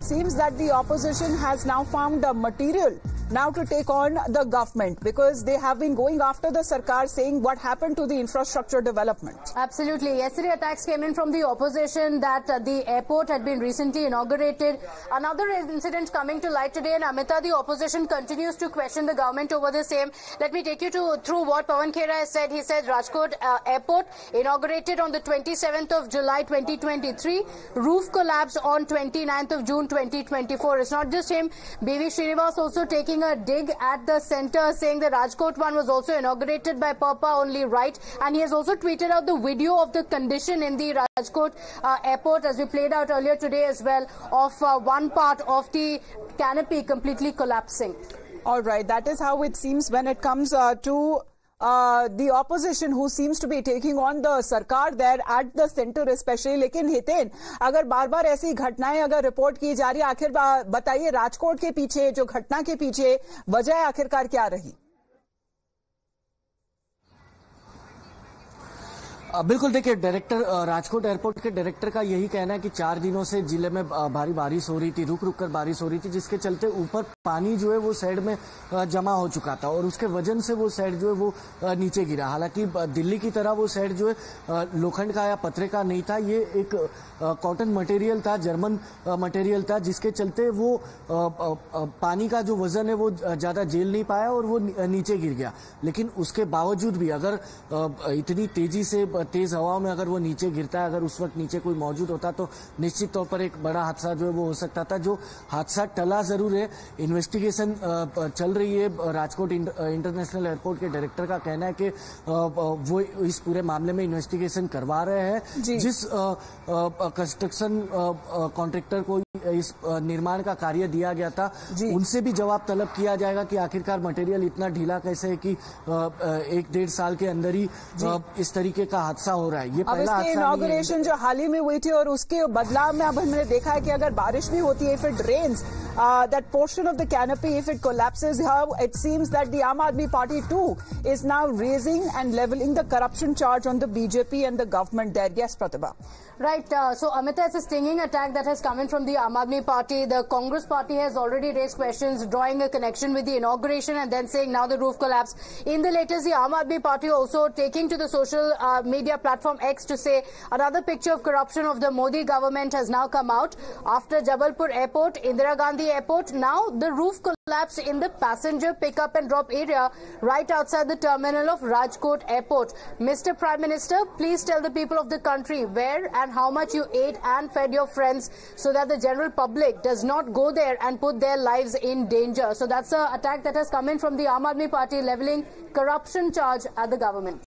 seems that the opposition has now found the material now to take on the government, because they have been going after the Sarkar, saying what happened to the infrastructure development. Absolutely. Yesterday attacks came in from the opposition that the airport had been recently inaugurated. Another incident coming to light today, and Amita, the opposition continues to question the government over the same. Let me take you through what Pawan Khera has said. He said Rajkot airport inaugurated on the 27th of July 2023. Roof collapse on 29th of June 2024. It's not just him. B.V. Srinivas also taking a dig at the centre, saying the Rajkot one was also inaugurated by Papa only right, and he has also tweeted out the video of the condition in the Rajkot airport, as we played out earlier today as well, of one part of the canopy completely collapsing. All right, that is how it seems when it comes to the opposition, who seems to be taking on the Sarkar there at the center especially. लेकिन हितेन, अगर बार बार ऐसी घटनाएं अगर report की जा रही है, आखिर बताइए राजकोट के पीछे जो घटना के पीछे वजह आखिरकार क्या रही? बिल्कुल, देखिए, डायरेक्टर राजकोट एयरपोर्ट के डायरेक्टर का यही कहना है कि 4 दिनों से जिले में भारी बारिश हो रही थी, रुक रुक कर बारिश हो रही थी, जिसके चलते ऊपर पानी जो है वो साइड में जमा हो चुका था और उसके वजन से वो साइड जो है वो नीचे गिरा। हालांकि दिल्ली की तरह वो साइड जो है लोखंड का या पतरे का नहीं था, ये एक कॉटन मटेरियल था, जर्मन मटेरियल था, जिसके चलते वो पानी का जो वजन है वो ज्यादा झेल नहीं पाया और वो नीचे गिर गया। लेकिन उसके बावजूद भी अगर इतनी तेजी से तेज हवाओं में अगर वो नीचे गिरता है, अगर उस वक्त नीचे कोई मौजूद होता तो निश्चित तौर पर एक बड़ा हादसा जो है वो हो सकता था। जो हादसा टला जरूर है, इन्वेस्टिगेशन चल रही है। राजकोट इंटरनेशनल एयरपोर्ट के डायरेक्टर का कहना है कि वो इस पूरे मामले में इन्वेस्टिगेशन करवा रहे हैं। जिस कंस्ट्रक्शन कॉन्ट्रैक्टर को इस निर्माण का कार्य दिया गया था, उनसे भी जवाब तलब किया जाएगा कि आखिरकार मटेरियल इतना ढीला कैसे है कि 1-1.5 साल के अंदर ही इस तरीके का हादसा हो रहा है। ये पहला हादसा इनॉग्रेशन जो हाल ही में हुई थी और उसके बदलाव में अब हमने देखा है कि अगर बारिश भी होती है, if it rains that portion of the canopy, if it collapses, how it seems that the Aam Aadmi Party too is now raising and leveling the corruption charge on the BJP and the government there. Yes, Pratibha. Right. So, Amita, it's a stinging attack that has come in from the Aam Aadmi Party. The Congress Party has already raised questions, drawing a connection with the inauguration and then saying now the roof collapse. In the latest, the Aam Aadmi Party also taking to the social media platform X to say another picture of corruption of the Modi government has now come out. After Jabalpur Airport, Indira Gandhi Airport, now the roof collapsed in the passenger pick-up and drop area right outside the terminal of Rajkot Airport. Mr. Prime Minister, please tell the people of the country where and how much you ate and fed your friends so that the general public does not go there and put their lives in danger. So that's an attack that has come in from the Aam Aadmi Party, leveling corruption charge at the government.